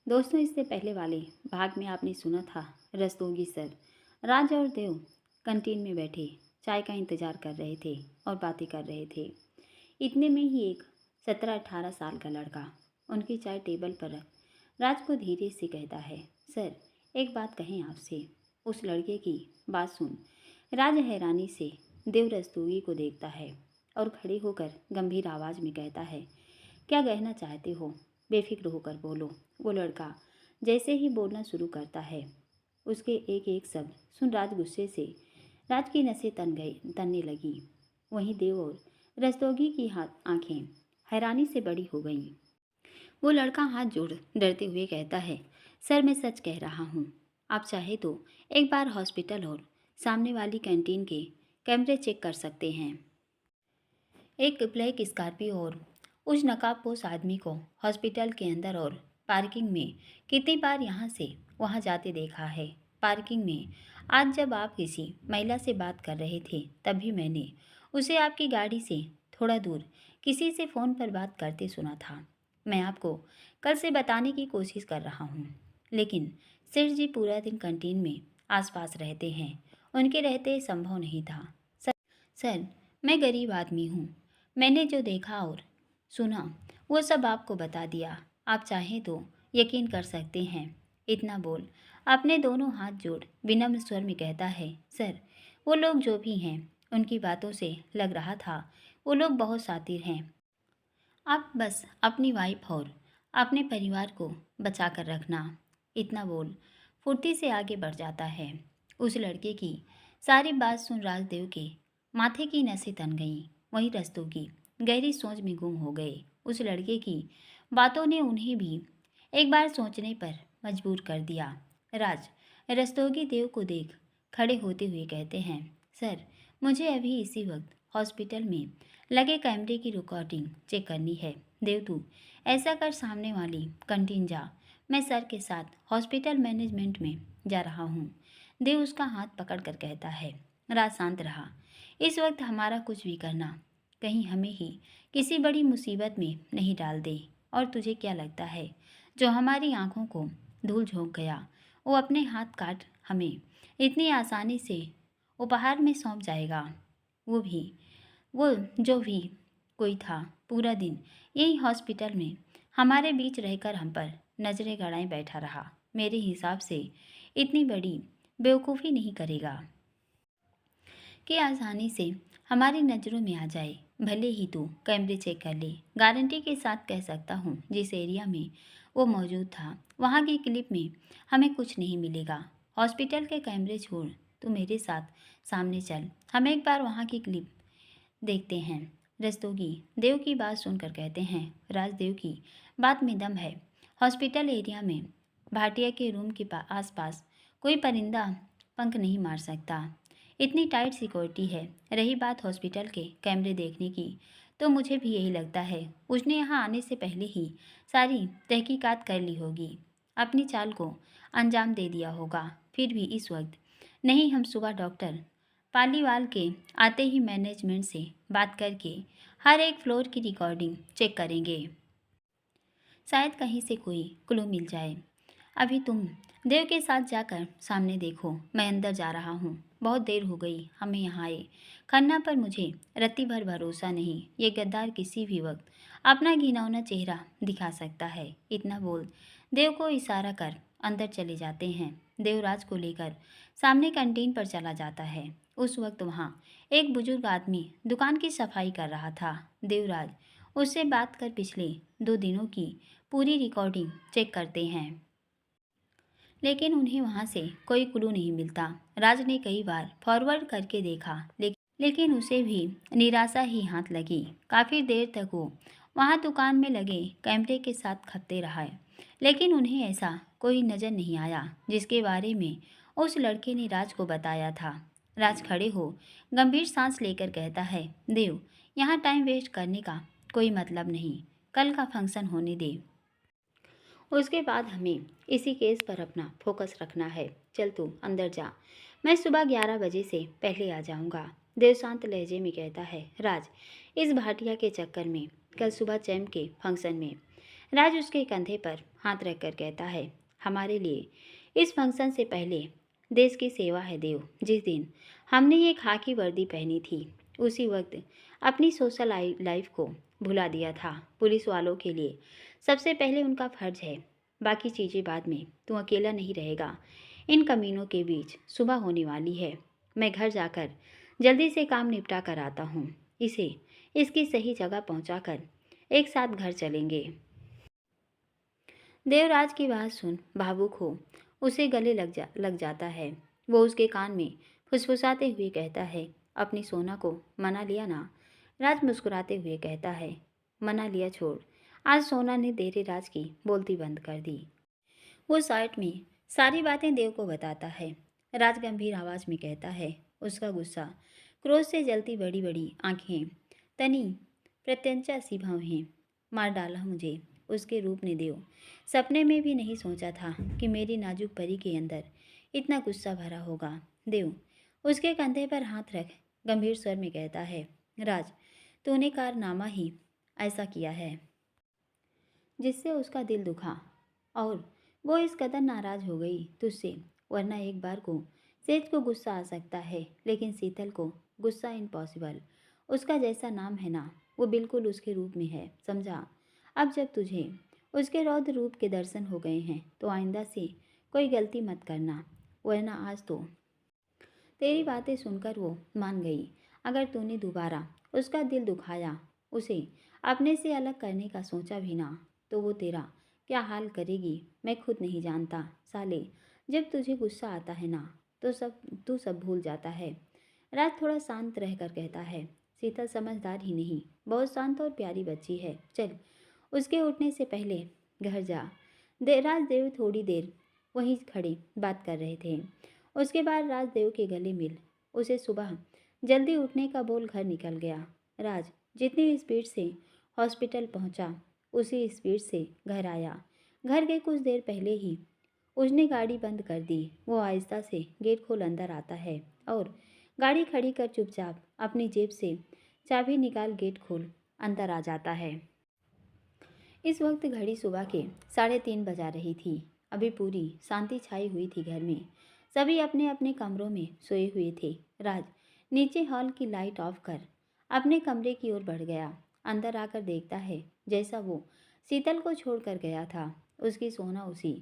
दोस्तों, इससे पहले वाले भाग में आपने सुना था रस्तोगी सर, राज और देव कैंटीन में बैठे चाय का इंतजार कर रहे थे और बातें कर रहे थे। इतने में ही एक 17-18 साल का लड़का उनकी चाय टेबल पर रख राज को धीरे से कहता है, सर एक बात कहें आपसे। उस लड़के की बात सुन राज हैरानी से देव रस्तोगी को देखता है और खड़े होकर गंभीर आवाज में कहता है, क्या कहना चाहते हो? बेफिक्र होकर बोलो। वो लड़का जैसे ही बोलना शुरू करता है उसके एक एक शब्द सुन राज की नसें तनने लगी। वहीं देव और रस्तोगी की हाथ आंखें हैरानी से बड़ी हो गईं। वो लड़का हाथ जोड़ डरते हुए कहता है, सर मैं सच कह रहा हूँ। आप चाहे तो एक बार हॉस्पिटल और सामने वाली कैंटीन के कैमरे चेक कर सकते हैं। एक ब्लैक स्कॉर्पियो और उस नकाबपोश आदमी को हॉस्पिटल के अंदर और पार्किंग में कितनी बार यहाँ से वहाँ जाते देखा है। पार्किंग में आज जब आप किसी महिला से बात कर रहे थे तब भी मैंने उसे आपकी गाड़ी से थोड़ा दूर किसी से फ़ोन पर बात करते सुना था। मैं आपको कल से बताने की कोशिश कर रहा हूँ, लेकिन सेठ जी पूरा दिन कैंटीन में आसपास रहते हैं, उनके रहते संभव नहीं था। सर मैं गरीब आदमी हूँ। मैंने जो देखा और सुना वो सब आपको बता दिया। आप चाहें तो यकीन कर सकते हैं। इतना बोल अपने दोनों हाथ जोड़ विनम्र स्वर में कहता है, सर वो लोग जो भी हैं उनकी बातों से लग रहा था वो लोग बहुत शातिर हैं। आप बस अपनी वाइफ और अपने परिवार को बचा कर रखना। इतना बोल फुर्ती से आगे बढ़ जाता है। उस लड़के की सारी बात सुन राजदेव के माथे की नसें तन गईं। वहीं रस्तोगी गहरी सोच में गुम हो गए। उस लड़के की बातों ने उन्हें भी एक बार सोचने पर मजबूर कर दिया। राज रस्तोगी देव को देख खड़े होते हुए कहते हैं, सर मुझे अभी इसी वक्त हॉस्पिटल में लगे कैमरे की रिकॉर्डिंग चेक करनी है। देव तू ऐसा कर सामने वाली कैंटीन जा। मैं सर के साथ हॉस्पिटल मैनेजमेंट में जा रहा हूँ। देव उसका हाथ पकड़कर कहता है, राज शांत रहा। इस वक्त हमारा कुछ भी करना कहीं हमें ही किसी बड़ी मुसीबत में नहीं डाल दे। और तुझे क्या लगता है जो हमारी आंखों को धूल झोंक गया वो अपने हाथ काट हमें इतनी आसानी से उपहार में सौंप जाएगा? वो जो भी कोई था पूरा दिन यही हॉस्पिटल में हमारे बीच रहकर हम पर नजरें गड़ाए बैठा रहा। मेरे हिसाब से इतनी बड़ी बेवकूफ़ी नहीं करेगा कि आसानी से हमारी नज़रों में आ जाए। भले ही तू कैमरे चेक कर ले, गारंटी के साथ कह सकता हूँ जिस एरिया में वो मौजूद था वहाँ की क्लिप में हमें कुछ नहीं मिलेगा। हॉस्पिटल के कैमरे छोड़, तू मेरे साथ सामने चल, हम एक बार वहाँ की क्लिप देखते हैं। रस्तोगी देव की बात सुनकर कहते हैं, राजदेव की बात में दम है। हॉस्पिटल एरिया में भाटिया के रूम के आसपास कोई परिंदा पंख नहीं मार सकता। इतनी टाइट सिक्योरिटी है। रही बात हॉस्पिटल के कैमरे देखने की, तो मुझे भी यही लगता है उसने यहाँ आने से पहले ही सारी तहकीकात कर ली होगी, अपनी चाल को अंजाम दे दिया होगा। फिर भी इस वक्त नहीं, हम सुबह डॉक्टर पालीवाल के आते ही मैनेजमेंट से बात करके हर एक फ्लोर की रिकॉर्डिंग चेक करेंगे। शायद कहीं से कोई क्लू मिल जाए। अभी तुम देव के साथ जाकर सामने देखो, मैं अंदर जा रहा हूँ। बहुत देर हो गई हमें यहाँ आए। खन्ना पर मुझे रत्ती भर भरोसा नहीं। ये गद्दार किसी भी वक्त अपना घिनौना चेहरा दिखा सकता है। इतना बोल देव को इशारा कर अंदर चले जाते हैं। देवराज को लेकर सामने कैंटीन पर चला जाता है। उस वक्त वहाँ एक बुजुर्ग आदमी दुकान की सफाई कर रहा था। देवराज उससे बात कर पिछले 2 दिनों की पूरी रिकॉर्डिंग चेक करते हैं, लेकिन उन्हें वहां से कोई क्लू नहीं मिलता। राज ने कई बार फॉरवर्ड करके देखा, लेकिन उसे भी निराशा ही हाथ लगी। काफ़ी देर तक वो वहां दुकान में लगे कैमरे के साथ खपते रहा, लेकिन उन्हें ऐसा कोई नज़र नहीं आया जिसके बारे में उस लड़के ने राज को बताया था। राज खड़े हो गंभीर सांस लेकर कहता है, देव यहाँ टाइम वेस्ट करने का कोई मतलब नहीं, कल का फंक्शन होने दे। उसके बाद हमें इसी केस पर अपना फोकस रखना है। चल तू अंदर जा, मैं सुबह 11 बजे से पहले आ जाऊंगा। देव शांत लहजे में कहता है, राज इस भाटिया के चक्कर में कल सुबह चैम के फंक्शन में राज उसके कंधे पर हाथ रखकर कहता है, हमारे लिए इस फंक्शन से पहले देश की सेवा है देव। जिस दिन हमने ये खाकी वर्दी पहनी थी उसी वक्त अपनी सोशल लाइफ को भुला दिया था। पुलिस वालों के लिए सबसे पहले उनका फर्ज है, बाकी चीज़ें बाद में। तू अकेला नहीं रहेगा इन कमीनों के बीच। सुबह होने वाली है, मैं घर जाकर जल्दी से काम निपटा कर आता हूँ। इसे इसकी सही जगह पहुँचाकर एक साथ घर चलेंगे। देवराज की बात सुन भावुक हो उसे गले लग जाता है। वो उसके कान में फुसफुसाते हुए कहता है, अपनी सोना को मना लिया ना? राज मुस्कुराते हुए कहता है, मना लिया छोड़। आज सोना ने देरे राज की बोलती बंद कर दी। वो शर्ट में सारी बातें देव को बताता है। राज गंभीर आवाज में कहता है, उसका गुस्सा, क्रोध से जलती बड़ी बड़ी आंखें, तनी प्रत्यंचा सी भवें, मार डाला मुझे उसके रूप ने देव। सपने में भी नहीं सोचा था कि मेरी नाजुक परी के अंदर इतना गुस्सा भरा होगा। देव उसके कंधे पर हाथ रख गंभीर स्वर में कहता है, राज तूने कारनामा ही ऐसा किया है जिससे उसका दिल दुखा और वो इस कदर नाराज हो गई तुझसे। वरना एक बार को सेज को गुस्सा आ सकता है, लेकिन शीतल को गुस्सा इम्पॉसिबल। उसका जैसा नाम है ना, वो बिल्कुल उसके रूप में है, समझा? अब जब तुझे उसके रौद्र रूप के दर्शन हो गए हैं तो आइंदा से कोई गलती मत करना, वरना आज तो तेरी बातें सुनकर वो मान गई। अगर तूने दोबारा उसका दिल दुखाया, उसे अपने से अलग करने का सोचा भी ना, तो वो तेरा क्या हाल करेगी मैं खुद नहीं जानता। साले, जब तुझे गुस्सा आता है ना तो तू सब भूल जाता है। राज थोड़ा शांत रहकर कहता है, शीतल समझदार ही नहीं, बहुत शांत और प्यारी बच्ची है। चल उसके उठने से पहले घर जा। राजदेव थोड़ी देर वहीं खड़े बात कर रहे थे। उसके बाद राजदेव के गले मिल उसे सुबह जल्दी उठने का बोल घर निकल गया। राज जितनी स्पीड से हॉस्पिटल पहुंचा उसी स्पीड से घर आया। घर के कुछ देर पहले ही उसने गाड़ी बंद कर दी। वो आहिस्ता से गेट खोल अंदर आता है और गाड़ी खड़ी कर चुपचाप अपनी जेब से चाबी निकाल गेट खोल अंदर आ जाता है। इस वक्त घड़ी सुबह के 3:30 बजा रही थी। अभी पूरी शांति छाई हुई थी घर में। सभी अपने अपने कमरों में सोए हुए थे। राज नीचे हॉल की लाइट ऑफ कर अपने कमरे की ओर बढ़ गया। अंदर आकर देखता है जैसा वो शीतल को छोड़कर गया था, उसकी सोना उसी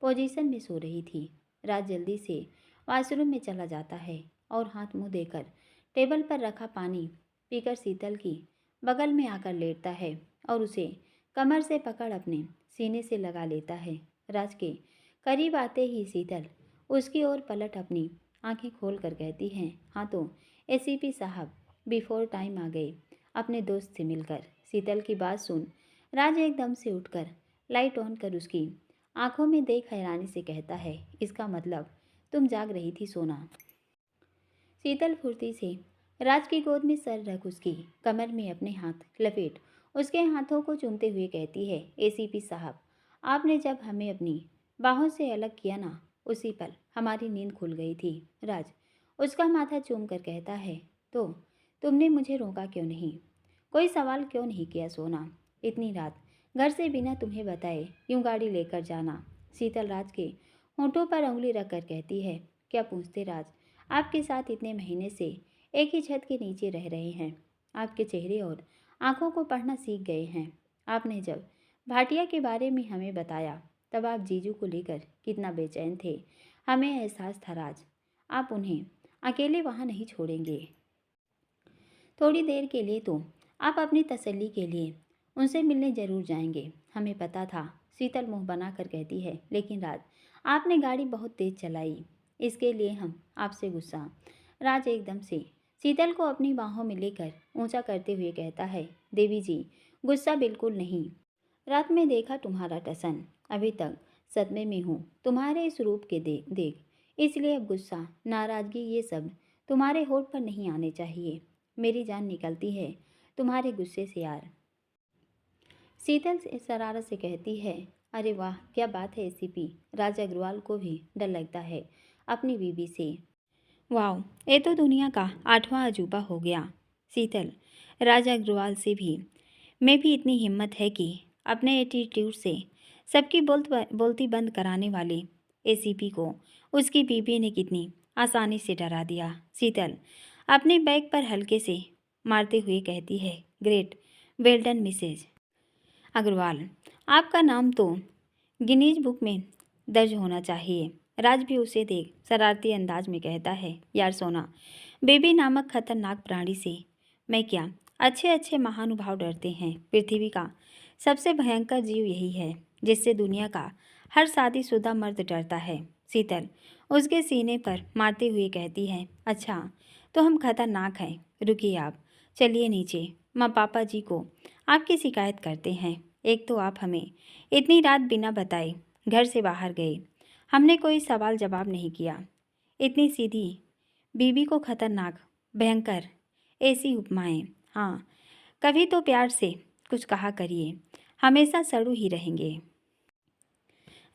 पोजीशन में सो रही थी। राज जल्दी से वॉशरूम में चला जाता है और हाथ मुंह देकर टेबल पर रखा पानी पीकर शीतल की बगल में आकर लेटता है और उसे कमर से पकड़ अपने सीने से लगा लेता है। राज के करीब आते ही शीतल उसकी ओर पलट अपनी आंखें खोल कर कहती हैं, हाँ तो एसीपी साहब बिफोर टाइम आ गए अपने दोस्त से मिलकर। शीतल की बात सुन राज एकदम से उठकर लाइट ऑन कर उसकी आंखों में देख हैरानी से कहता है, इसका मतलब तुम जाग रही थी सोना? शीतल फुर्ती से राज की गोद में सर रख उसकी कमर में अपने हाथ लपेट उसके हाथों को चूमते हुए कहती है, एसीपी साहब आपने जब हमें अपनी बाहों से अलग किया ना, उसी पल हमारी नींद खुल गई थी। राज उसका माथा चूम कर कहता है, तो तुमने मुझे रोका क्यों नहीं? कोई सवाल क्यों नहीं किया सोना? इतनी रात घर से बिना तुम्हें बताए यूं गाड़ी लेकर जाना? शीतल राज के होंठों पर उंगली रखकर कहती है, क्या पूछते राज? आपके साथ इतने महीने से एक ही छत के नीचे रह रहे हैं, आपके चेहरे और आंखों को पढ़ना सीख गए हैं। आपने जब भाटिया के बारे में हमें बताया तब आप जीजू को लेकर कितना बेचैन थे, हमें एहसास था राज। आप उन्हें अकेले वहाँ नहीं छोड़ेंगे। थोड़ी देर के लिए तो आप अपनी तसल्ली के लिए उनसे मिलने जरूर जाएंगे, हमें पता था। शीतल मुंह बनाकर कहती है, लेकिन राज आपने गाड़ी बहुत तेज चलाई, इसके लिए हम आपसे गुस्सा। राज एकदम से शीतल को अपनी बाहों में लेकर ऊंचा करते हुए कहता है, देवी जी गुस्सा बिल्कुल नहीं। रात में देखा तुम्हारा टसन, अभी तक सदमे में हूँ तुम्हारे इस रूप के देख, इसलिए अब गुस्सा नाराजगी ये सब तुम्हारे होठ पर नहीं आने चाहिए। मेरी जान निकलती है तुम्हारे गुस्से से यार। शीतल से शरारत से कहती है, अरे वाह क्या बात है एसीपी। राज अग्रवाल को भी डर लगता है अपनी बीबी से। वाह, ये तो दुनिया का 8वां अजूबा हो गया। शीतल, राज अग्रवाल से भी मैं भी इतनी हिम्मत है कि अपने एटीट्यूड से सबकी बोलती बंद कराने वाले एसीपी को उसकी बीबी ने कितनी आसानी से डरा दिया। शीतल अपने बैग पर हल्के से मारते हुए कहती है, great, well done Mrs Agarwal, आपका नाम तो गिनीज बुक में दर्ज होना चाहिए। राज भी उसे देख शरारती अंदाज में कहता है, यार सोना, बेबी नामक खतरनाक प्राणी से मैं क्या, अच्छे अच्छे महानुभाव डरते हैं। पृथ्वी का सबसे भयंकर जीव यही है जिससे दुनिया का हर शादीशुदा मर्द डरता है। शीतल उसके सीने पर मारते हुए कहती है, अच्छा तो हम खतरनाक हैं। रुकिए आप, चलिए नीचे, माँ पापा जी को आपकी शिकायत करते हैं। एक तो आप हमें इतनी रात बिना बताए घर से बाहर गए, हमने कोई सवाल जवाब नहीं किया। इतनी सीधी बीबी को खतरनाक, भयंकर, ऐसी उपमाएं। हाँ, कभी तो प्यार से कुछ कहा करिए, हमेशा सड़ू ही रहेंगे।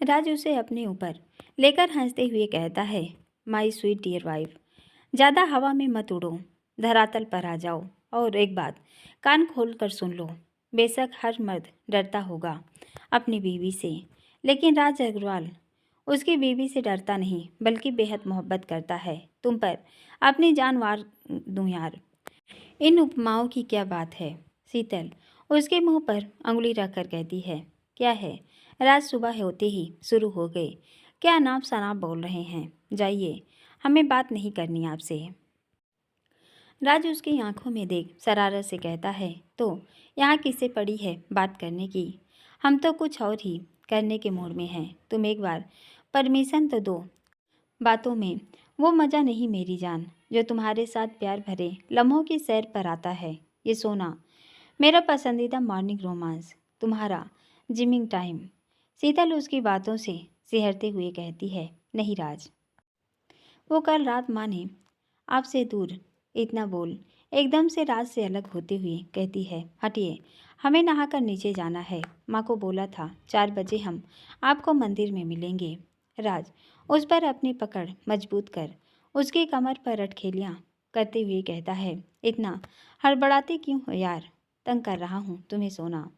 राज उसे अपने ऊपर लेकर हंसते हुए कहता है, माई स्वीट डियर वाइफ, ज़्यादा हवा में मत उड़ो, धरातल पर आ जाओ। और एक बात कान खोल कर सुन लो, बेशक हर मर्द डरता होगा अपनी बीवी से, लेकिन राज अग्रवाल उसकी बीवी से डरता नहीं बल्कि बेहद मोहब्बत करता है। तुम पर अपनी जान वार दूं यार। इन उपमाओं की क्या बात है? शीतल उसके मुंह पर अंगुली रखकर कहती है, क्या है? रात सुबह होते ही शुरू हो गए, क्या अनाप शनाप बोल रहे हैं? जाइए, हमें बात नहीं करनी आपसे। राज उसकी आंखों में देख शरारत से कहता है, तो यहाँ किससे पड़ी है बात करने की? हम तो कुछ और ही करने के मूड में हैं। तुम एक बार परमिशन तो दो। बातों में वो मज़ा नहीं मेरी जान जो तुम्हारे साथ प्यार भरे लम्हों की सैर पर आता है। ये सोना, मेरा पसंदीदा मॉर्निंग रोमांस, तुम्हारा जिमिंग टाइम। शीतल उसकी बातों से सिहरते हुए कहती है, नहीं राज, वो कल रात माँ ने आपसे दूर इतना बोल एकदम से राज से अलग होते हुए कहती है, हटिए, हमें नहाकर नीचे जाना है। माँ को बोला था 4 बजे हम आपको मंदिर में मिलेंगे। राज उस पर अपनी पकड़ मजबूत कर उसकी कमर पर अटखेलियाँ करते हुए कहता है, इतना हड़बड़ाती क्यों हो यार? तंग कर रहा हूँ तुम्हें सोना।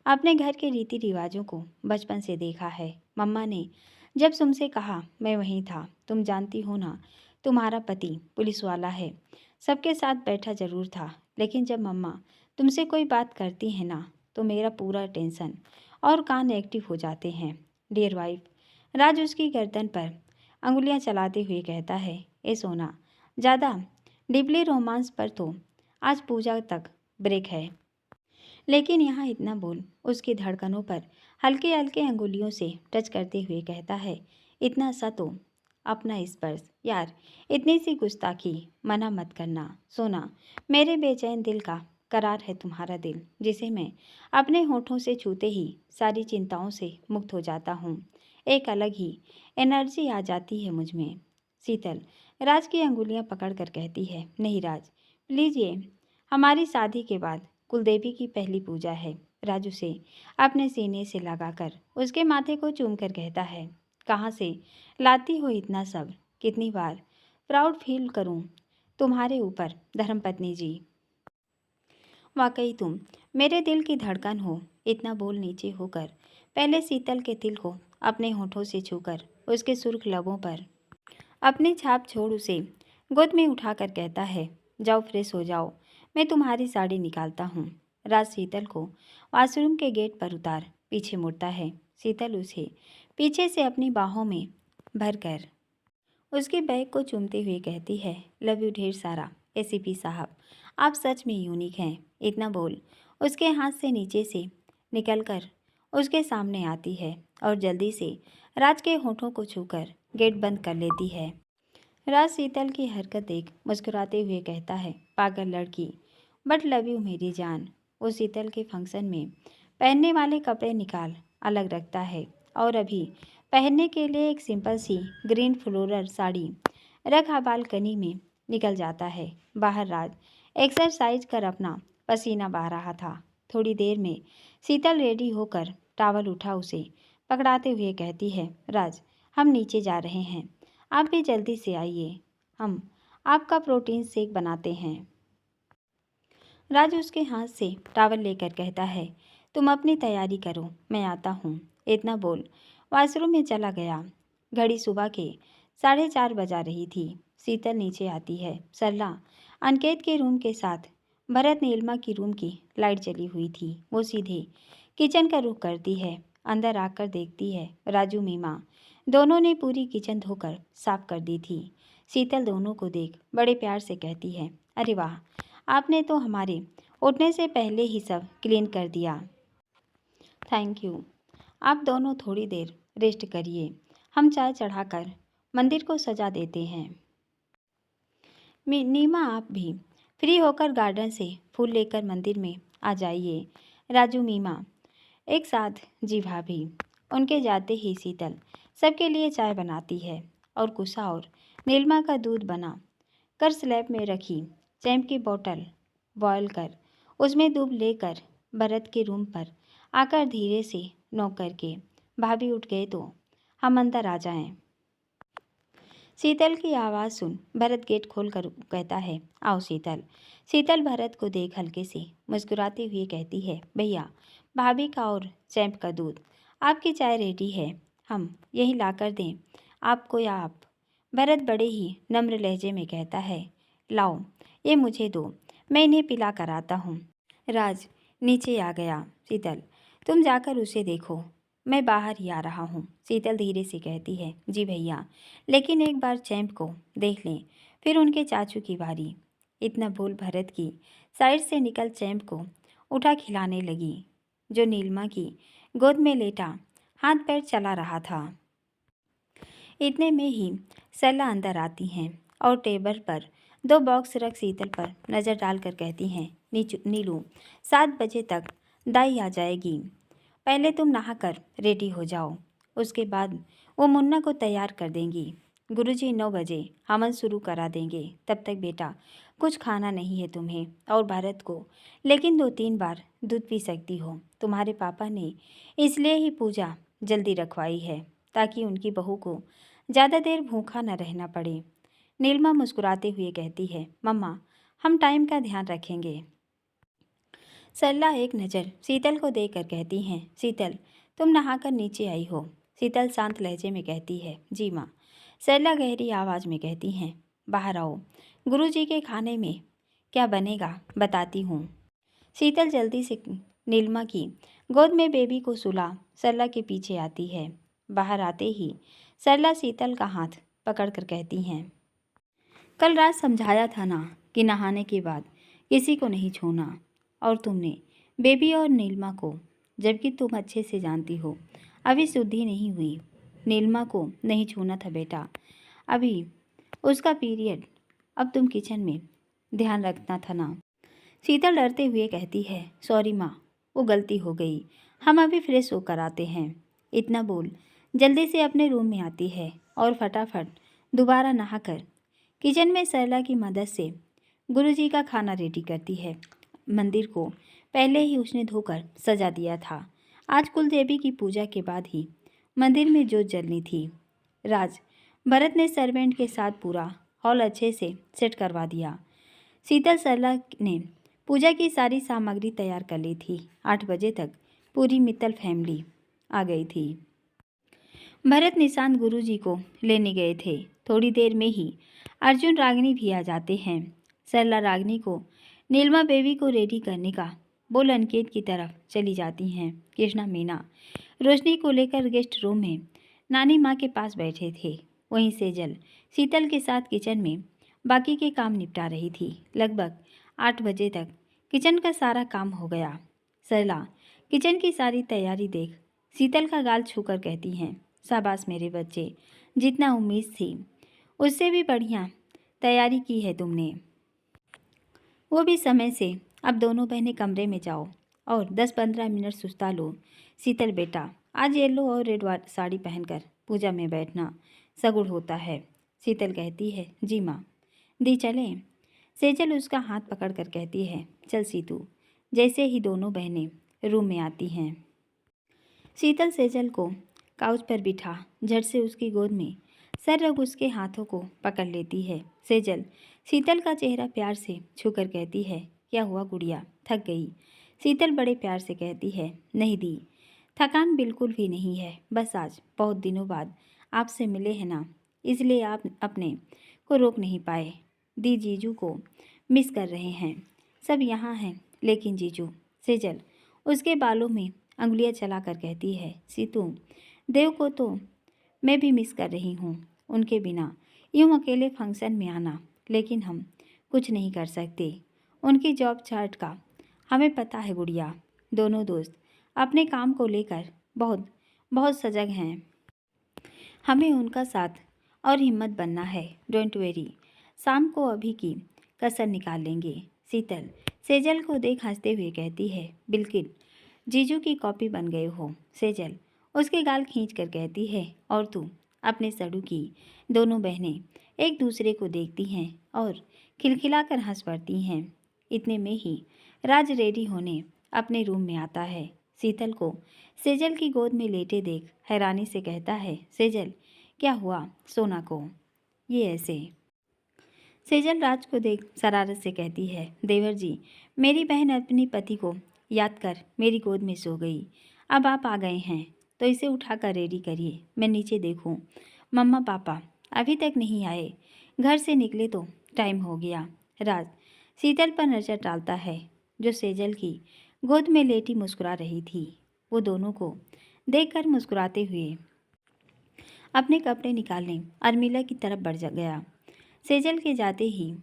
अपने घर के रीति रिवाजों को बचपन से देखा है। मम्मा ने जब तुमसे कहा मैं वहीं था। तुम जानती हो ना, तुम्हारा पति पुलिस वाला है, सबके साथ बैठा जरूर था, लेकिन जब मम्मा तुमसे कोई बात करती है ना तो मेरा पूरा टेंशन और कान एक्टिव हो जाते हैं। डियर वाइफ, राज उसकी गर्दन पर अंगुलियां चलाते हुए कहता है, ए सोना, ज़्यादा डीपली रोमांस पर तो आज पूजा तक ब्रेक है। लेकिन यहाँ इतना बोल उसकी धड़कनों पर हल्के हल्के अंगुलियों से टच करते हुए कहता है, इतना सा तो अपना स्पर्श यार, इतनी सी गुस्ताखी मना मत करना। सोना, मेरे बेचैन दिल का करार है तुम्हारा दिल, जिसे मैं अपने होठों से छूते ही सारी चिंताओं से मुक्त हो जाता हूँ। एक अलग ही एनर्जी आ जाती है मुझ में। शीतल राज की अंगुलियां पकड़कर कहती है, नहीं राज, प्लीज़, ये हमारी शादी के बाद कुलदेवी की पहली पूजा है। राजू से अपने सीने से लगाकर उसके माथे को चूमकर कहता है, कहाँ से लाती हो इतना सब? कितनी बार प्राउड फील करूं तुम्हारे ऊपर धर्मपत्नी जी। वाकई तुम मेरे दिल की धड़कन हो। इतना बोल नीचे होकर पहले शीतल के दिल को अपने होठों से छूकर उसके सुर्ख लबों पर अपनी छाप छोड़ उसे गोद में उठाकर कहता है, जाओ फ्रेश हो जाओ, मैं तुम्हारी साड़ी निकालता हूँ। राज शीतल को वॉशरूम के गेट पर उतार पीछे मुड़ता है। शीतल उसे पीछे से अपनी बाहों में भरकर उसके बैग को चूमते हुए कहती है, लव यू ढेर सारा एसीपी साहब, आप सच में यूनिक हैं। इतना बोल उसके हाथ से नीचे से निकलकर उसके सामने आती है और जल्दी से राज के होठों को छूकर गेट बंद कर लेती है। राज शीतल की हरकत देख मुस्कुराते हुए कहता है, पागल लड़की, बट लव यू मेरी जान। वो शीतल के फंक्शन में पहनने वाले कपड़े निकाल अलग रखता है और अभी पहनने के लिए एक सिंपल सी ग्रीन फ्लोरल साड़ी रखा बालकनी में निकल जाता है। बाहर राज एक्सरसाइज कर अपना पसीना बहा रहा था। थोड़ी देर में शीतल रेडी होकर टावल उठा उसे पकड़ाते हुए कहती है, राज, हम नीचे जा रहे हैं, आप भी जल्दी से आइए, हम आपका प्रोटीन शेक बनाते हैं। राज उसके हाथ से टावल लेकर कहता है, तुम अपनी तैयारी करो, मैं आता हूँ। इतना बोल वॉशरूम में चला गया। घड़ी सुबह के 4:30 बजा रही थी। शीतल नीचे आती है। सरला अनिकेत के रूम के साथ भरत नीलिमा की रूम की लाइट जली हुई थी। वो सीधे किचन का रुख करती है। अंदर आकर देखती है राजू मीमा दोनों ने पूरी किचन धोकर साफ कर दी थी। शीतल दोनों को देख बड़े प्यार से कहती है, अरे वाह, आपने तो हमारे उठने से पहले ही सब क्लीन कर दिया। Thank you. आप दोनों थोड़ी देर रेस्ट करिए, हम चाय चढ़ाकर मंदिर को सजा देते हैं। नीमा आप भी फ्री होकर गार्डन से फूल लेकर मंदिर में आ जाइए। राजू मीमा एक साथ जी भाभी। उनके जाते ही शीतल सबके लिए चाय बनाती है और कुसा और नीलिमा का दूध बना कर स्लैब में रखी चैम्प की बोतल बॉयल कर उसमें दूध लेकर भरत के रूम पर आकर धीरे से नॉक करके, भाभी उठ गए तो हम अंदर आ जाएं। शीतल की आवाज़ सुन भरत गेट खोल कर कहता है, आओ शीतल। शीतल भरत को देख हल्के से मुस्कुराते हुए कहती है, भैया भाभी का और चैम्प का दूध, आपकी चाय रेडी है, हम यहीं ला कर दें आपको या आप? भरत बड़े ही नम्र लहजे में कहता है, लाओ ये मुझे दो, मैं इन्हें पिला कर आता हूँ। राज नीचे आ गया। शीतल तुम जाकर उसे देखो, मैं बाहर ही आ रहा हूँ। शीतल धीरे से कहती है, जी भैया, लेकिन एक बार चैम्प को देख लें, फिर उनके चाचू की बारी। इतना बोल भरत की साइड से निकल चैम्प को उठा खिलाने लगी, जो नीलिमा की गोद में लेटा हाथ पैर चला रहा था। इतने में ही सरला अंदर आती हैं और टेबल पर 2 बॉक्स रख शीतल पर नज़र डालकर कहती हैं, नीलू 7 बजे तक दाई आ जाएगी, पहले तुम नहाकर रेडी हो जाओ, उसके बाद वो मुन्ना को तैयार कर देंगी। गुरुजी 9 बजे हवन शुरू करा देंगे, तब तक बेटा कुछ खाना नहीं है तुम्हें और भारत को, लेकिन 2-3 बार दूध पी सकती हो। तुम्हारे पापा ने इसलिए ही पूजा जल्दी रखवाई है, ताकि उनकी बहू को ज़्यादा देर भूखा न रहना पड़े। नीलिमा मुस्कुराते हुए कहती है, मम्मा हम टाइम का ध्यान रखेंगे। सरला एक नज़र शीतल को देकर कहती हैं, शीतल तुम नहाकर नीचे आई हो? शीतल शांत लहजे में कहती है, जी माँ। सरला गहरी आवाज़ में कहती हैं, बाहर आओ, गुरुजी के खाने में क्या बनेगा बताती हूँ। शीतल जल्दी से नीलिमा की गोद में बेबी को सुला सरला के पीछे आती है। बाहर आते ही सरला शीतल का हाथ पकड़कर कहती हैं, कल रात समझाया था ना कि नहाने के बाद किसी को नहीं छूना, और तुमने बेबी और नीलिमा को, जबकि तुम अच्छे से जानती हो अभी शुद्धि नहीं हुई, नीलिमा को नहीं छूना था बेटा, अभी उसका पीरियड, अब तुम किचन में ध्यान रखना था ना। शीतल डरते हुए कहती है, सॉरी माँ, वो गलती हो गई, हम अभी फ्रेश होकर आते हैं। इतना बोल जल्दी से अपने रूम में आती है और फटाफट दोबारा नहाकर किचन में सरला की मदद से गुरुजी का खाना रेडी करती है। मंदिर को पहले ही उसने धोकर सजा दिया था। आज कुल देवी की पूजा के बाद ही मंदिर में जोत जलनी थी। राज भरत ने सर्वेंट के साथ पूरा हॉल अच्छे से सेट करवा दिया। शीतल सरला ने पूजा की सारी सामग्री तैयार कर ली थी। 8 बजे तक पूरी मित्तल फैमिली आ गई थी। भरत निशांत गुरुजी को लेने गए थे। थोड़ी देर में ही अर्जुन रागिनी भी आ जाते हैं। सरला रागिनी को नीलिमा बेबी को रेडी करने का बोल अनिकेत की तरफ चली जाती हैं। कृष्णा मीना रोशनी को लेकर गेस्ट रूम में नानी माँ के पास बैठे थे। वहीं सेजल शीतल के साथ किचन में बाकी के काम निपटा रही थी। लगभग 8 बजे तक किचन का सारा काम हो गया। सरला किचन की सारी तैयारी देख शीतल का गाल छूकर कहती हैं, शाबाश मेरे बच्चे, जितना उम्मीद थी उससे भी बढ़िया तैयारी की है तुमने। वो भी समय से। अब दोनों बहनें कमरे में जाओ और 10-15 मिनट सुस्ता लो। शीतल बेटा, आज येलो और रेड साड़ी पहनकर पूजा में बैठना सगुड़ होता है। शीतल कहती है, जी माँ। दी चलें? सेजल उसका हाथ पकड़कर कहती है, चल सीतू। जैसे ही दोनों बहनें रूम में आती हैं, शीतल सेजल को काउच पर बिठा झट से उसकी गोद में सर रख उसके हाथों को पकड़ लेती है। सेजल शीतल का चेहरा प्यार से छूकर कहती है, क्या हुआ गुड़िया, थक गई? शीतल बड़े प्यार से कहती है, नहीं दी, थकान बिल्कुल भी नहीं है, बस आज बहुत दिनों बाद आपसे मिले हैं ना, इसलिए आप अपने को रोक नहीं पाए। दी जीजू को मिस कर रहे हैं, सब यहाँ हैं, लेकिन जीजू। सेजल उसके बालों में अंगुलियां चलाकर कहती है, सीतू, देव को तो मैं भी मिस कर रही हूँ, उनके बिना यूँ अकेले फंक्शन में आना, लेकिन हम कुछ नहीं कर सकते, उनकी जॉब चार्ट का हमें पता है गुड़िया। दोनों दोस्त अपने काम को लेकर बहुत बहुत सजग हैं, हमें उनका साथ और हिम्मत बनना है। डोंट वेरी, शाम को अभी की कसर निकाल लेंगे। शीतल सेजल को देख हंसते हुए कहती है, बिल्कुल जीजू की कॉपी बन गए हो। सेजल उसके गाल खींच कर कहती है, और तू अपने सड़ू की। दोनों बहनें एक दूसरे को देखती हैं और खिलखिलाकर हंस पड़ती हैं। इतने में ही राज रेडी होने अपने रूम में आता है। शीतल को सेजल की गोद में लेटे देख हैरानी से कहता है, सेजल क्या हुआ सोना को ये ऐसे? सेजल राज को देख शरारत से कहती है, देवर जी, मेरी बहन अपनी पति को याद कर मेरी गोद में सो गई, अब आप आ गए हैं तो इसे उठाकर रेडी करिए, मैं नीचे देखूं। मम्मा पापा अभी तक नहीं आए, घर से निकले तो टाइम हो गया। राज शीतल पर नजर डालता है, जो सेजल की गोद में लेटी मुस्कुरा रही थी। वो दोनों को देखकर मुस्कुराते हुए अपने कपड़े निकालने अर्मिला की तरफ बढ़ गया। सेजल के जाते ही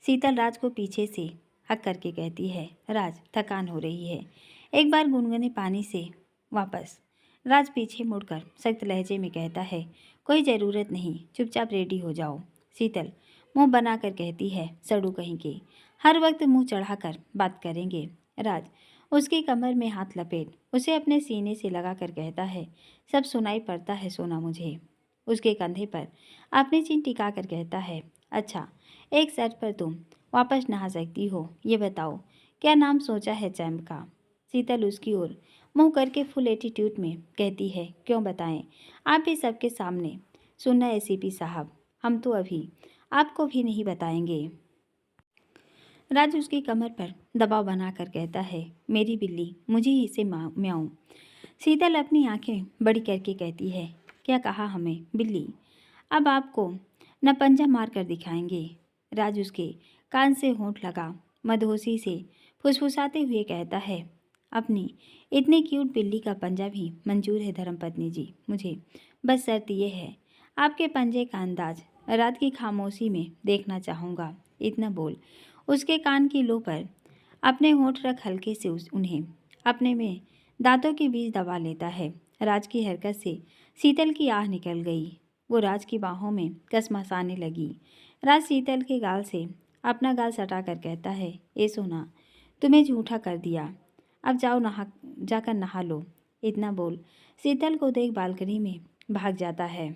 शीतल राज को पीछे से हक करके कहती है, राज थकान हो रही है, एक बार गुनगुने पानी से वापस। राज पीछे मुड़कर सख्त लहजे में कहता है, कोई ज़रूरत नहीं, चुपचाप रेडी हो जाओ। शीतल मुंह बनाकर कहती है, सड़ू कहीं के, हर वक्त मुंह चढ़ाकर बात करेंगे। राज उसकी कमर में हाथ लपेट उसे अपने सीने से लगाकर कहता है, सब सुनाई पड़ता है सोना मुझे। उसके कंधे पर अपनी चिन टिका कर कहता है, अच्छा एक शर्त पर तुम वापस नहा सकती हो, ये बताओ क्या नाम सोचा है चैम्प का? शीतल उसकी ओर मुंह करके फुल एटीट्यूड में कहती है, क्यों बताएं, आप भी सबके सामने सुनना एसीपी साहब, हम तो अभी आपको भी नहीं बताएंगे। राज उसकी कमर पर दबाव बनाकर कहता है, मेरी बिल्ली, मुझे ही इसे म्याऊं। शीतल अपनी आंखें बड़ी करके कहती है, क्या कहा हमें बिल्ली, अब आपको न पंजा मार कर दिखाएंगे। राज उसके कान से होंठ लगा मदहोशी से फुसफुसाते हुए कहता है, अपनी इतनी क्यूट बिल्ली का पंजा भी मंजूर है धर्मपत्नी जी, मुझे बस शर्त यह है, आपके पंजे का अंदाज रात की खामोशी में देखना चाहूँगा। इतना बोल उसके कान की लो पर अपने होंठ रख हल्के से उन्हें अपने में दांतों के बीच दबा लेता है। राज की हरकत से शीतल की आह निकल गई, वो राज की बाहों में कसमसाने लगी। राज शीतल के गाल से अपना गाल सटाकर कहता है, ए सोना, तुम्हें झूठा कर दिया, अब जाओ जाकर नहा लो। इतना बोल शीतल को देख बालकनी में भाग जाता है।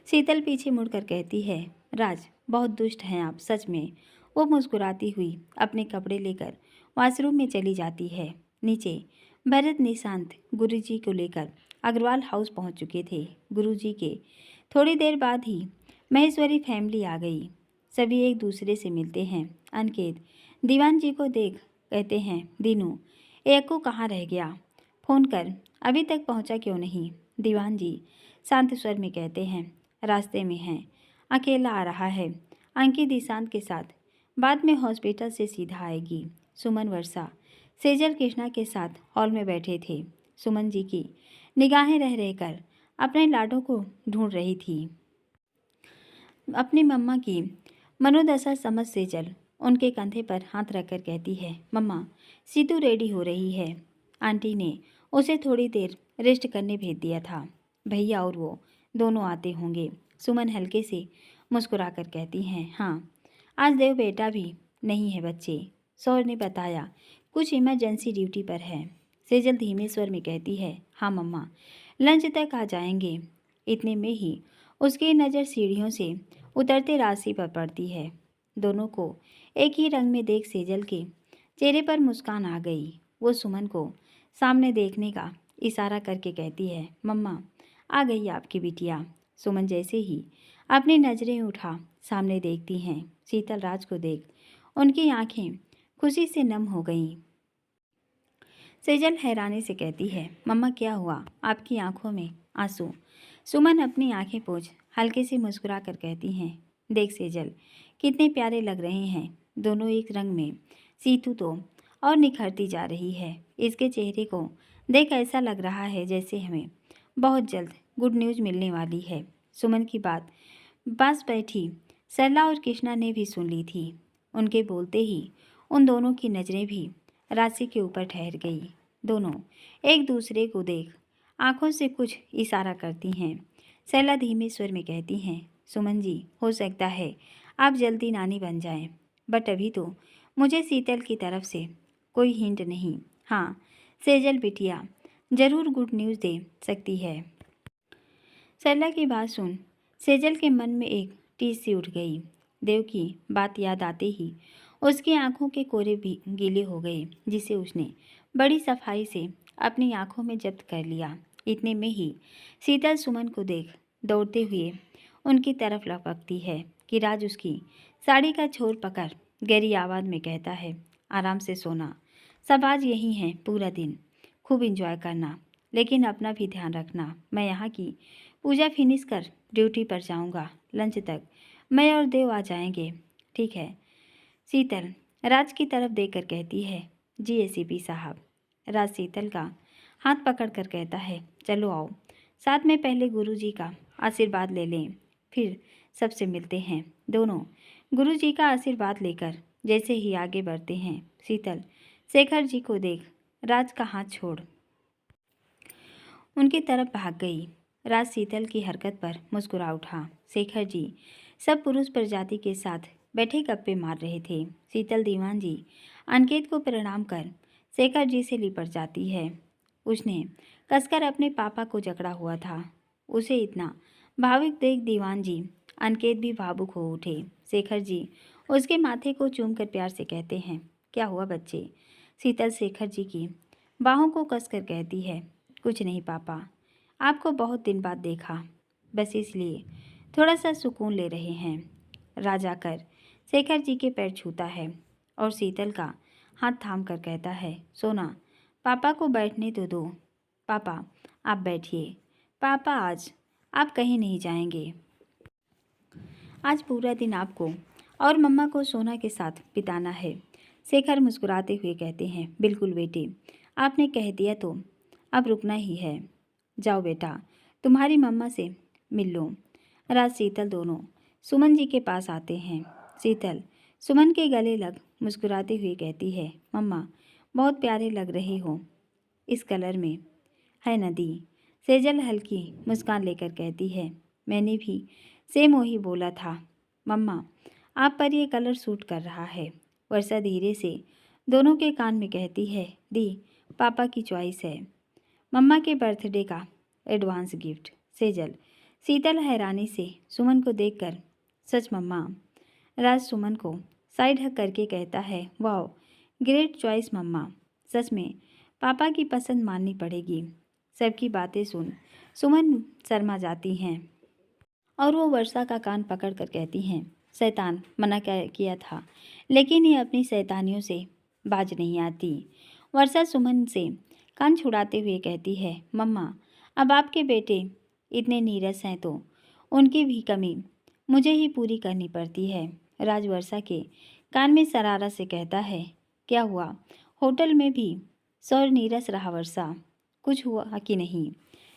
शीतल पीछे मुड़कर कहती है, राज बहुत दुष्ट हैं आप सच में। वो मुस्कुराती हुई अपने कपड़े लेकर वॉशरूम में चली जाती है। नीचे भरत निशांत गुरुजी को लेकर अग्रवाल हाउस पहुंच चुके थे। गुरुजी के थोड़ी देर बाद ही महेश्वरी फैमिली आ गई। सभी एक दूसरे से मिलते हैं। अनिकेत दीवान जी को देख कहते हैं, दीनू एको कहाँ रह गया, फ़ोन कर, अभी तक पहुंचा क्यों नहीं? दीवान जी शांत स्वर में कहते हैं, रास्ते में हैं, अकेला आ रहा है। अंकित ईशांत के साथ बाद में हॉस्पिटल से सीधा आएगी। सुमन वर्षा सेजल कृष्णा के साथ हॉल में बैठे थे। सुमन जी की निगाहें रह रहकर अपने लाडों को ढूंढ रही थी। अपनी मम्मा की मनोदशा समझ सेजल उनके कंधे पर हाथ रखकर कहती है, मम्मा सीतू रेडी हो रही है, आंटी ने उसे थोड़ी देर रेस्ट करने भेज दिया था, भैया और वो दोनों आते होंगे। सुमन हल्के से मुस्कुराकर कहती हैं, हाँ आज देव बेटा भी नहीं है बच्चे, सौर ने बताया कुछ इमरजेंसी ड्यूटी पर है। सेजल धीमे स्वर में कहती है, हाँ मम्मा लंच तक आ जाएंगे। इतने में ही उसकी नज़र सीढ़ियों से उतरते राशि पर पड़ती है। दोनों को एक ही रंग में देख सेजल के चेहरे पर मुस्कान आ गई। वो सुमन को सामने देखने का इशारा करके कहती है, मम्मा आ गई आपकी बिटिया। सुमन जैसे ही अपनी नज़रें उठा सामने देखती हैं, शीतल राज को देख उनकी आंखें खुशी से नम हो गईं। सेजल हैरानी से कहती है, मम्मा क्या हुआ? आपकी आंखों में आंसू। सुमन अपनी आंखें पोंछ हल्के से मुस्कुरा कर कहती हैं, देख सेजल, कितने प्यारे लग रहे हैं दोनों एक रंग में। सीतू तो और निखरती जा रही है। इसके चेहरे को देख ऐसा लग रहा है जैसे हमें बहुत जल्द गुड न्यूज़ मिलने वाली है। सुमन की बात पास बैठी सरला और कृष्णा ने भी सुन ली थी। उनके बोलते ही उन दोनों की नज़रें भी राशि के ऊपर ठहर गई। दोनों एक दूसरे को देख आंखों से कुछ इशारा करती हैं। सरला धीमे स्वर में कहती हैं, सुमन जी, हो सकता है आप जल्दी नानी बन जाएं, बट अभी तो मुझे शीतल की तरफ से कोई हिंट नहीं। हाँ, सेजल बिटिया ज़रूर गुड न्यूज़ दे सकती है। सरला की बात सुन सेजल के मन में एक टीस सी उठ गई। देव की बात याद आते ही उसकी आंखों के कोरे भी गीले हो गए, जिसे उसने बड़ी सफाई से अपनी आंखों में जब्त कर लिया। इतने में ही शीतल सुमन को देख दौड़ते हुए उनकी तरफ लपकती है कि राज उसकी साड़ी का छोर पकड़ गहरी आवाज़ में कहता है, आराम से सोना, सब आज यही हैं पूरा दिन, खूब इंजॉय करना, लेकिन अपना भी ध्यान रखना। मैं यहाँ की पूजा फिनिश कर ड्यूटी पर जाऊँगा। लंच तक मैं और देव आ जाएंगे, ठीक है? शीतल राज की तरफ देखकर कहती है, जी एसीपी साहब। राज शीतल का हाथ पकड़कर कहता है, चलो आओ, साथ में पहले गुरुजी का आशीर्वाद ले लें, फिर सबसे मिलते हैं। दोनों गुरुजी का आशीर्वाद लेकर जैसे ही आगे बढ़ते हैं, शीतल शेखर जी को देख राज का हाथ छोड़ उनकी तरफ भाग गई। राज शीतल की हरकत पर मुस्कुरा उठा। शेखर जी सब पुरुष प्रजाति के साथ बैठे गप्पे मार रहे थे। शीतल दीवान जी अनिकेत को प्रणाम कर शेखर जी से लिपट जाती है। उसने कसकर अपने पापा को जकड़ा हुआ था। उसे इतना भावुक देख दीवान जी अनिकेत भी भावुक हो उठे। शेखर जी उसके माथे को चूमकर प्यार से कहते हैं, क्या हुआ बच्चे? शीतल शेखर जी की बाहों को कसकर कहती है, कुछ नहीं पापा, आपको बहुत दिन बाद देखा, बस इसलिए थोड़ा सा सुकून ले रहे हैं। राजा कर शेखर जी के पैर छूता है और शीतल का हाथ थाम कर कहता है, सोना, पापा को बैठने तो दो। पापा आप बैठिए। पापा आज आप कहीं नहीं जाएंगे। आज पूरा दिन आपको और मम्मा को सोना के साथ बिताना है। शेखर मुस्कुराते हुए कहते हैं, बिल्कुल बेटे, आपने कह दिया तो अब रुकना ही है। जाओ बेटा, तुम्हारी मम्मा से मिल लो। राज शीतल दोनों सुमन जी के पास आते हैं। शीतल सुमन के गले लग मुस्कुराते हुए कहती है, मम्मा बहुत प्यारे लग रहे हो इस कलर में, है नदी। सेजल हल्की मुस्कान लेकर कहती है, मैंने भी सेम वही बोला था मम्मा, आप पर ये कलर सूट कर रहा है। वर्षा धीरे से दोनों के कान में कहती है, दी पापा की चॉइस है, मम्मा के बर्थडे का एडवांस गिफ्ट। सेजल शीतल हैरानी से सुमन को देखकर, सच मम्मा। राज सुमन को साइड हक करके कहता है, वाह ग्रेट चॉइस मम्मा, सच में पापा की पसंद माननी पड़ेगी। सबकी बातें सुन सुमन शर्मा जाती हैं और वो वर्षा का कान पकड़कर कहती हैं, शैतान मना किया था, लेकिन ये अपनी शैतानियों से बाज नहीं आती। वर्षा सुमन से कान छुड़ाते हुए कहती है, मम्मा अब आपके बेटे इतने नीरस हैं तो उनकी भी कमी मुझे ही पूरी करनी पड़ती है। राज वर्षा के कान में शरारत से कहता है, क्या हुआ, होटल में भी सौर नीरस रहा वर्षा, कुछ हुआ कि नहीं,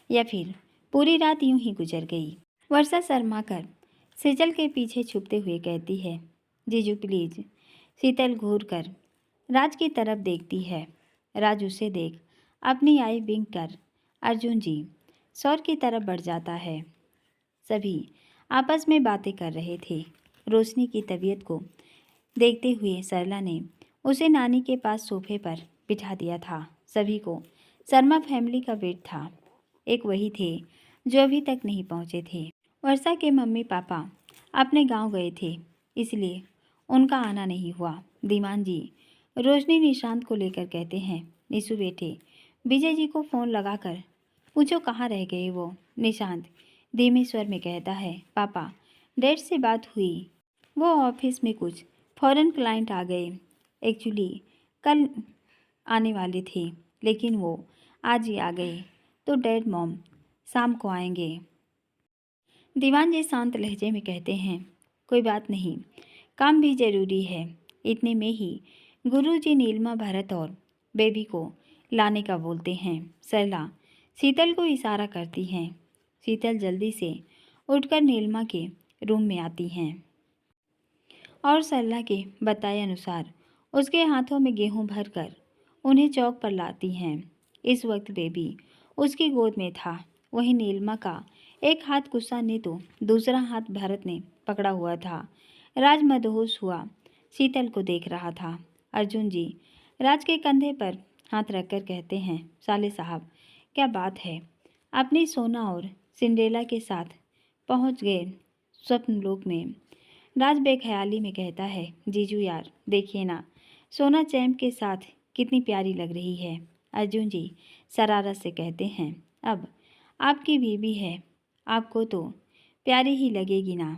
या फिर पूरी रात यूं ही गुजर गई? वर्षा शर्मा कर सेजल के पीछे छुपते हुए कहती है, जीजू प्लीज। शीतल घूर कर राज की तरफ देखती है। राज उसे देख अपनी आई बिंक कर अर्जुन जी सौर की तरफ बढ़ जाता है। सभी आपस में बातें कर रहे थे। रोशनी की तबीयत को देखते हुए सरला ने उसे नानी के पास सोफे पर बिठा दिया था। सभी को शर्मा फैमिली का वेट था। एक वही थे जो अभी तक नहीं पहुंचे थे। वर्षा के मम्मी पापा अपने गांव गए थे, इसलिए उनका आना नहीं हुआ। दीवान जी रोशनी निशांत को लेकर कहते हैं, निशु बेटे विजय जी को फ़ोन लगाकर पूछो कहाँ रह गए वो। निशांत धीमे स्वर में कहता है, पापा डैड से बात हुई, वो ऑफिस में कुछ फॉरेन क्लाइंट आ गए, एक्चुअली कल आने वाले थे, लेकिन वो आज ही आ गए तो डैड मॉम शाम को आएंगे। दीवान जी शांत लहजे में कहते हैं, कोई बात नहीं, काम भी ज़रूरी है। इतने में ही गुरुजी नीलिमा, भरत और बेबी को लाने का बोलते हैं। सरला शीतल को इशारा करती हैं। शीतल जल्दी से उठकर नीलिमा के रूम में आती हैं और सरला के बताए अनुसार उसके हाथों में गेहूं भरकर उन्हें चौक पर लाती हैं। इस वक्त बेबी उसकी गोद में था। वहीं नीलिमा का एक हाथ गुस्सा ने तो दूसरा हाथ भरत ने पकड़ा हुआ था। राज मदहोश हुआ शीतल को देख रहा था। अर्जुन जी राज के कंधे पर हाथ रखकर कहते हैं, साले साहब क्या बात है, अपनी सोना और सिंड्रेला के साथ पहुंच गए स्वप्नलोक में। राज बेख्याली में कहता है, जीजू यार देखिए ना, सोना चैम्प के साथ कितनी प्यारी लग रही है। अर्जुन जी शरारत से कहते हैं, अब आपकी बीवी है, आपको तो प्यारी ही लगेगी ना।